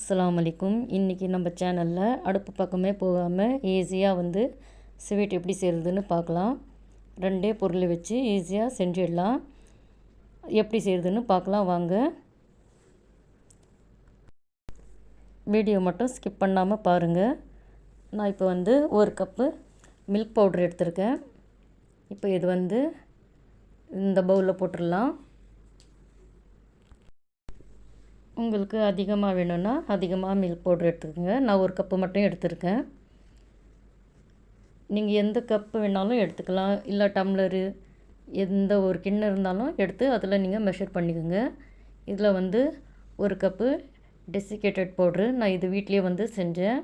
அஸ்ஸலாமு அலைக்கும். இன்றைக்கி நம்ம சேனலில் அடுப்பு பக்கமே போகாமல் ஈஸியாக ஸ்வீட் எப்படி செய்கிறதுன்னு பார்க்கலாம். ரெண்டே பொருள் வச்சு ஈஸியாக செஞ்சிடலாம். எப்படி செய்கிறதுன்னு பார்க்கலாம் வாங்க. வீடியோ மட்டும் ஸ்கிப் பண்ணாமல் பாருங்கள். நான் இப்போ ஒரு கப்பு மில்க் பவுடர் எடுத்திருக்கேன். இப்போ இது இந்த பவுலில் போட்டுடலாம். உங்களுக்கு அதிகமாக வேணும்னா அதிகமாக மில்க் பவுடர் எடுத்துக்கோங்க. நான் ஒரு கப்பு மட்டும் எடுத்துருக்கேன். நீங்கள் எந்த கப்பு வேணாலும் எடுத்துக்கலாம், இல்லை டம்ளரு எந்த ஒரு கிண்ணம் இருந்தாலும் எடுத்து அதில் நீங்கள் மெஷர் பண்ணிக்கோங்க. இதில் ஒரு கப்பு டெசிகேட்டட் பவுட்ரு நான் இது வீட்லேயே செஞ்சேன்.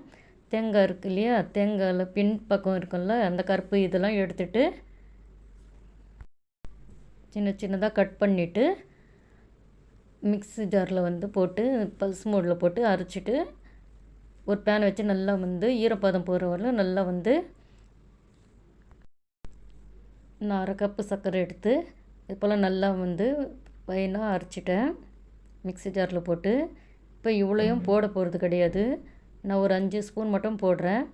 தேங்காய் இருக்கு இல்லையா, தேங்காயில் பின் பக்கம் இருக்குல்ல, அந்த கருப்பு இதெல்லாம் எடுத்துகிட்டு சின்ன சின்னதாக கட் பண்ணிவிட்டு மிக்ஸி ஜாரில் போட்டு பல்ஸ் மோடில் போட்டு அரைச்சிட்டு ஒரு பேன் வச்சு நல்லா ஈரப்பதம் போகிற வரல நல்லா நான் அரை கப்பு சர்க்கரை எடுத்து இது போல் நல்லா ஃபைனாக அரைச்சிட்டேன் மிக்ஸி ஜாரில் போட்டு. இப்போ இவ்வளோயும் போட போகிறது கிடையாது, நான் ஒரு 5 ஸ்பூன் மட்டும் போடுறேன்.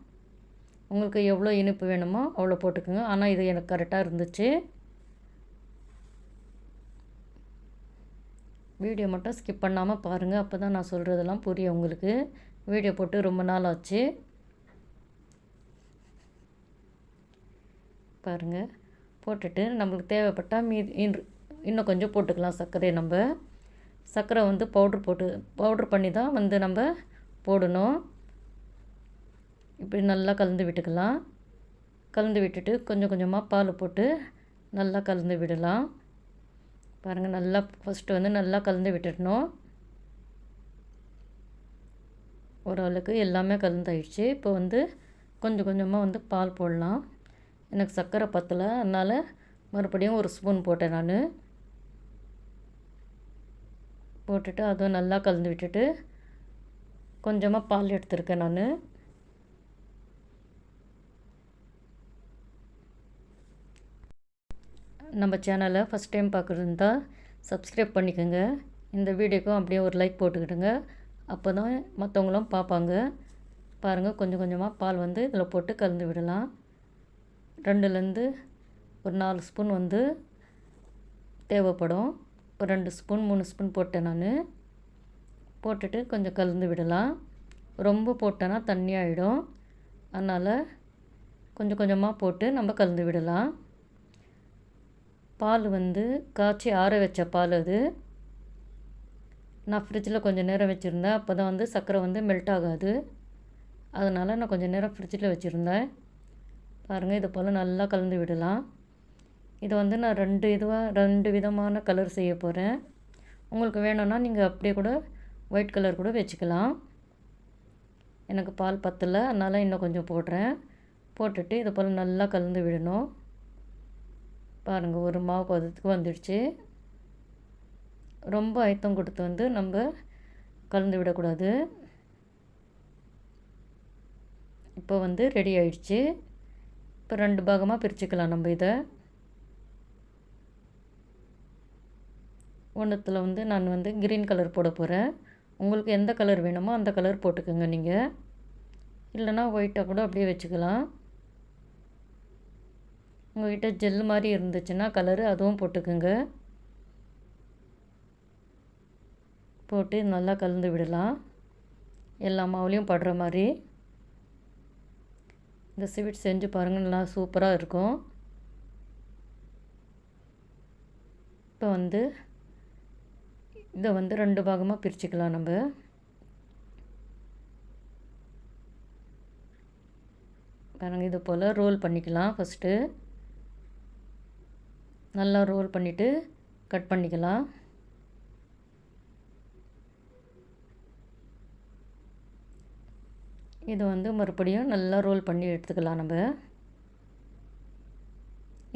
உங்களுக்கு எவ்வளோ இனிப்பு வேணுமோ அவ்வளோ போட்டுக்கோங்க. ஆனால் இது எனக்கு கரெக்டாக இருந்துச்சு. வீடியோ மட்டும் ஸ்கிப் பண்ணாமல் பாருங்கள், அப்போ தான் நான் சொல்கிறதெல்லாம் புரியும் உங்களுக்கு. வீடியோ போட்டு ரொம்ப நாள் ஆச்சு. பாருங்கள், போட்டுட்டு நம்மளுக்கு தேவைப்பட்டால் இன்னும் கொஞ்சம் போட்டுக்கலாம் சர்க்கரை. நம்ம சர்க்கரை பவுட்ரு பண்ணி தான் நம்ம போடணும். இப்படி நல்லா கலந்து விட்டுக்கலாம். கலந்து விட்டுட்டு கொஞ்சம் கொஞ்சமாக பால் போட்டு நல்லா கலந்து விடலாம். பாருங்கள், நல்லா ஃபஸ்ட்டு நல்லா கலந்து விட்டுடணும். ஓரளவுக்கு எல்லாமே கலந்தாயிடுச்சு. இப்போ கொஞ்சம் கொஞ்சமாக பால் போடலாம். எனக்கு சர்க்கரை பத்தலை, அதனால் மறுபடியும் ஒரு ஸ்பூன் போட்டேன் நான். போட்டுட்டு அதுவும் நல்லா கலந்து விட்டுட்டு கொஞ்சமாக பால் எடுத்துருக்கேன் நான். நம்ம சேனலை ஃபஸ்ட் டைம் பார்க்குறதா சப்ஸ்கிரைப் பண்ணிக்கோங்க. இந்த வீடியோக்கும் அப்படியே ஒரு லைக் போட்டுக்கிடுங்க, அப்போ தான் மற்றவங்களும் பார்ப்பாங்க. பாருங்கள், கொஞ்சம் கொஞ்சமாக பால் இதில் போட்டு கலந்து விடலாம். 2லேருந்து ஒரு 4 ஸ்பூன் தேவைப்படும். இப்போ 2 ஸ்பூன் 3 ஸ்பூன் போட்டேன் நான். போட்டுட்டு கொஞ்சம் கலந்து விடலாம். ரொம்ப போட்டேன்னா தண்ணி ஆகிடும், அதனால் கொஞ்சம் கொஞ்சமாக போட்டு நம்ம கலந்து விடலாம். பால் காய்ச்சி ஆற வச்ச பால் அது. நான் ஃப்ரிட்ஜில் கொஞ்சம் நேரம் வச்சுருந்தேன், அப்போ தான் சர்க்கரை மெல்ட் ஆகாது. அதனால் நான் கொஞ்சம் நேரம் ஃப்ரிட்ஜில் வச்சுருந்தேன். பாருங்கள், இது போல் நல்லா கலந்து விடலாம். இது நான் 2 விதமான கலர் செய்ய போகிறேன். உங்களுக்கு வேணும்னா நீங்கள் அப்படியே கூட ஒயிட் கலர் கூட வச்சுக்கலாம். எனக்கு பால் பத்தலை, அதனால் இன்னும் கொஞ்சம் போடுறேன். போட்டுட்டு இது போல் நல்லா கலந்து விடணும். பாருங்கள், ஒரு மாவு பதத்துக்கு வந்துடுச்சு. ரொம்ப அழுத்தம் கொடுத்து நம்ம கலந்து விடக்கூடாது. இப்போ ரெடி ஆயிடுச்சு. இப்போ 2 பாகமாக பிரிச்சுக்கலாம் நம்ம இதை. ஒன்றுத்தில் நான் க்ரீன் கலர் போட போகிறேன். உங்களுக்கு எந்த கலர் வேணுமோ அந்த கலர் போட்டுக்கோங்க நீங்கள், இல்லைனா ஒயிட்டாக கூட அப்படியே வச்சுக்கலாம். உங்கள்கிட்ட ஜெல் மாதிரி இருந்துச்சுன்னா கலரு அதுவும் போட்டுக்குங்க. போட்டு நல்லா கலந்து விடலாம், எல்லா மாவுலேயும் படுற மாதிரி. இந்த ஸ்வீட் செஞ்சு பாருங்கள், நல்லா சூப்பராக இருக்கும். இப்போ இதை 2 பாகமாக பிரிச்சுக்கலாம் நம்ம. பாருங்கள், இது போல் ரோல் பண்ணிக்கலாம். ஃபஸ்ட்டு நல்லா ரோல் பண்ணிவிட்டு கட் பண்ணிக்கலாம். இது மறுபடியும் நல்லா ரோல் பண்ணி எடுத்துக்கலாம் நம்ம.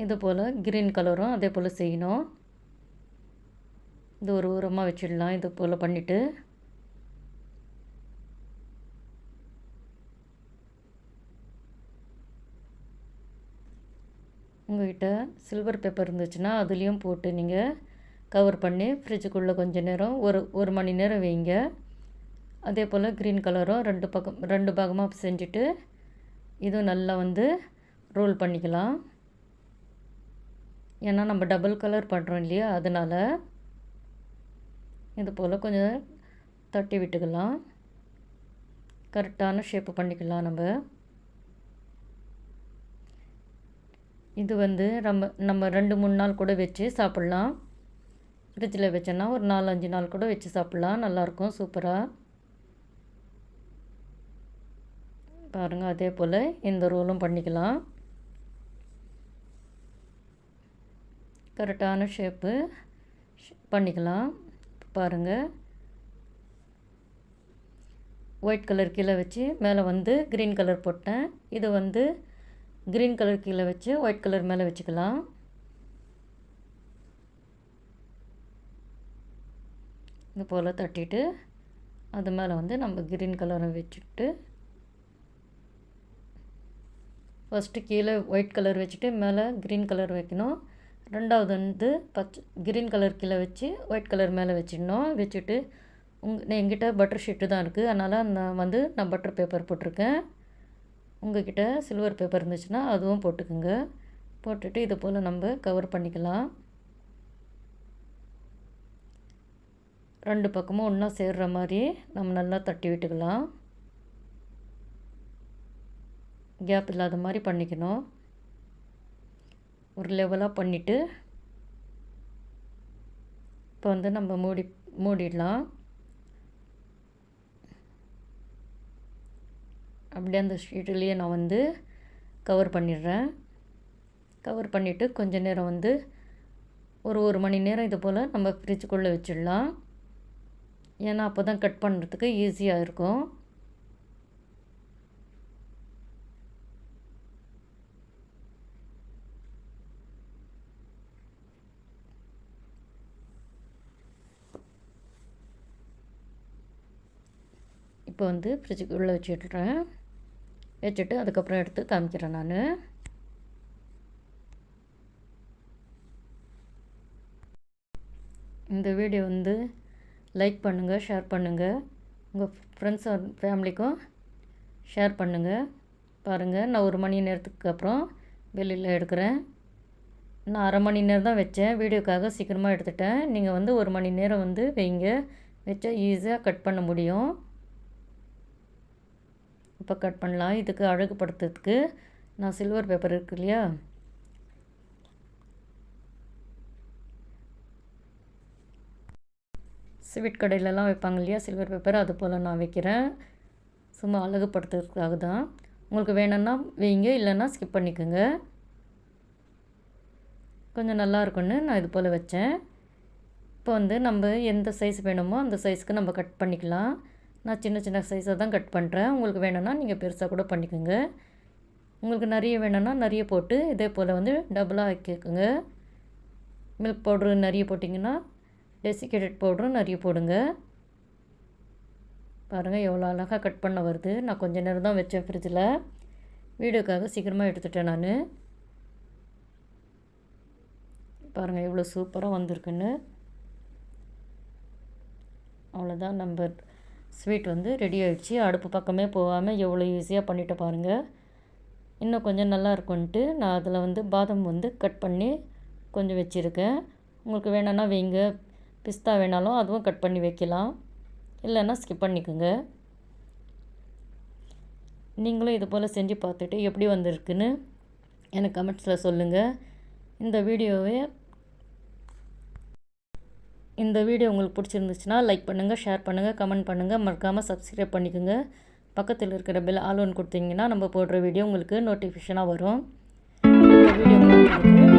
இது போல் க்ரீன் கலரும் அதே போல் செய்யணும். இது ஒரு ஓரமாக வச்சிடலாம். இது போல் பண்ணிவிட்டு உங்கள்கிட்ட சில்வர் பேப்பர் இருந்துச்சுன்னா அதுலேயும் போட்டு நீங்கள் கவர் பண்ணி ஃப்ரிட்ஜுக்குள்ளே கொஞ்சம் நேரம் ஒரு மணி நேரம் வைங்க. அதே போல் க்ரீன் கலரும் ரெண்டு பாகமாக செஞ்சுட்டு இதுவும் நல்லா வந்து ரோல் பண்ணிக்கலாம். ஏன்னா நம்ம டபுள் கலர் பண்ணுறோம் இல்லையா, அதனால் இது போல் கொஞ்சம் தட்டி விட்டுக்கலாம். கரெக்டான ஷேப்பு பண்ணிக்கலாம். இது வந்து நம்ம 2-3 நாள் கூட வச்சு சாப்பிட்லாம். ஃப்ரிட்ஜில் வச்சோன்னா ஒரு 4-5 நாள் கூட வச்சு சாப்பிட்லாம். நல்லாயிருக்கும் சூப்பராக. பாருங்கள், அதே போல் இந்த ரோலும் பண்ணிக்கலாம். கரெக்டான ஷேப்பு பண்ணிக்கலாம். பாருங்கள், ஒயிட் கலர் கீழே வச்சு மேலே வந்து க்ரீன் கலர் போட்டேன். இது வந்து க்ரீன் கலர் கீழே வச்சு ஒயிட் கலர் மேலே வச்சுக்கலாம். இது போல் தட்டிட்டு அது மேலே வந்து நம்ம க்ரீன் கலரை வச்சுட்டு ஃபஸ்ட்டு கீழே ஒயிட் கலர் வச்சுட்டு மேலே க்ரீன் கலர் வைக்கணும். ரெண்டாவது வந்து க்ரீன் கலர் கீழே வச்சு ஒயிட் கலர் மேலே வச்சிடணும். வச்சுட்டு என்கிட்ட பட்டர் ஷீட்டு தான் இருக்குது, அதனால் நான் பட்டர் பேப்பர் போட்டிருக்கேன். உங்கள்கிட்ட சில்வர் பேப்பர் இருந்துச்சுன்னா அதுவும் போட்டுக்குங்க. போட்டுட்டு இது போல் நம்ம கவர் பண்ணிக்கலாம். 2 பக்கமும் ஒன்றா சேர்கிற மாதிரி நம்ம நல்லா தட்டி விட்டுக்கலாம். கேப் இல்லாத மாதிரி பண்ணிக்கணும். ஒரு லெவலாக பண்ணிவிட்டு இப்போ வந்து நம்ம மூடிடலாம். அப்படியே அந்த ஷீட்லேயே நான் வந்து கவர் பண்ணிடுறேன். கவர் பண்ணிவிட்டு கொஞ்சம் நேரம் வந்து ஒரு மணி நேரம் இது போல் நம்ம ஃப்ரிட்ஜுக்குள்ளே வச்சிடலாம். ஏன்னா அப்போ தான் கட் பண்ணுறதுக்கு ஈஸியாக இருக்கும். இப்போ வந்து ஃப்ரிட்ஜுக்குள்ளே வச்சுட்டு அதுக்கப்புறம் எடுத்து காமிக்கிறேன் நான். இந்த வீடியோ வந்து லைக் பண்ணுங்கள், ஷேர் பண்ணுங்கள், உங்கள் ஃப்ரெண்ட்ஸ் அண்ட் ஃபேமிலிக்கும் ஷேர் பண்ணுங்கள். பாருங்கள், நான் 1 மணி நேரத்துக்கு அப்புறம் வெளியில் எடுக்கிறேன். நான் அரை மணி நேரம் தான் வச்சேன், வீடியோக்காக சீக்கிரமாக எடுத்துட்டேன். நீங்கள் வந்து 1 மணி நேரம் வந்து வைங்க, வச்சா ஈஸியாக கட் பண்ண முடியும். இப்போ கட் பண்ணலாம். இதுக்கு அழகுபடுத்துறதுக்கு நான் சில்வர் பேப்பர் இருக்கு இல்லையா, ஸ்வீட் கடையிலலாம் வைப்பாங்க இல்லையா சில்வர் பேப்பர், அது போல் நான் வைக்கிறேன். சும்மா அழகுபடுத்துறதுக்காக தான். உங்களுக்கு வேணும்னா வைங்க, இல்லைன்னா ஸ்கிப் பண்ணிக்கோங்க. கொஞ்சம் நல்லா இருக்குன்னு நான் இது போல் வச்சேன். இப்போ வந்து நம்ம எந்த சைஸ் வேணுமோ அந்த சைஸ்க்கு நம்ம கட் பண்ணிக்கலாம். நான் சின்ன சின்ன சைஸாக தான் கட் பண்ணுறேன். உங்களுக்கு வேணும்னா நீங்கள் பெருசாக கூட பண்ணிக்கோங்க. உங்களுக்கு நிறைய வேணும்னா நிறைய போட்டு இதே போல் வந்து டபுளாக ஆக்கிக்கோங்க. மில்க் பவுட்ரு நிறைய போட்டிங்கன்னா டெசிகேட்டட் பவுடரும் நிறைய போடுங்க. பாருங்கள் எவ்வளோ அழகாக கட் பண்ண வருது. நான் கொஞ்சம் நேரம் தான் வச்சேன் ஃப்ரிட்ஜில், வீடியோக்காக சீக்கிரமாக எடுத்துட்டேன் நான். பாருங்கள் எவ்வளோ சூப்பராக வந்திருக்குன்னு. அவ்வளோதான், நம்ம ஸ்வீட் வந்து ரெடி ஆகிடுச்சு. அடுப்பு பக்கமே போகாமல் எவ்வளோ ஈஸியாக பண்ணிவிட்டு பாருங்கள். இன்னும் கொஞ்சம் நல்லா இருக்குன்ட்டு நான் அதில் வந்து பாதாம் வந்து கட் பண்ணி கொஞ்சம் வச்சுருக்கேன். உங்களுக்கு வேணும்னா வைங்க, பிஸ்தா வேணாலும் அதுவும் கட் பண்ணி வைக்கலாம், இல்லைன்னா ஸ்கிப் பண்ணிக்கோங்க. நீங்களும் இது போல் செஞ்சு பார்த்துட்டு எப்படி வந்திருக்குன்னு எனக்கு கமெண்ட்ஸில் சொல்லுங்கள். இந்த வீடியோ உங்களுக்கு பிடிச்சிருந்துச்சுன்னா லைக் பண்ணுங்கள், ஷேர் பண்ணுங்கள், கமெண்ட் பண்ணுங்கள், மறக்காமல் சப்ஸ்கிரைப் பண்ணிக்கோங்க. பக்கத்தில் இருக்கிற பெல் ஆல் ஒன் கொடுத்தீங்கன்னா நம்ம போடுற வீடியோ உங்களுக்கு நோட்டிஃபிகேஷனாக வரும். இந்த வீடியோ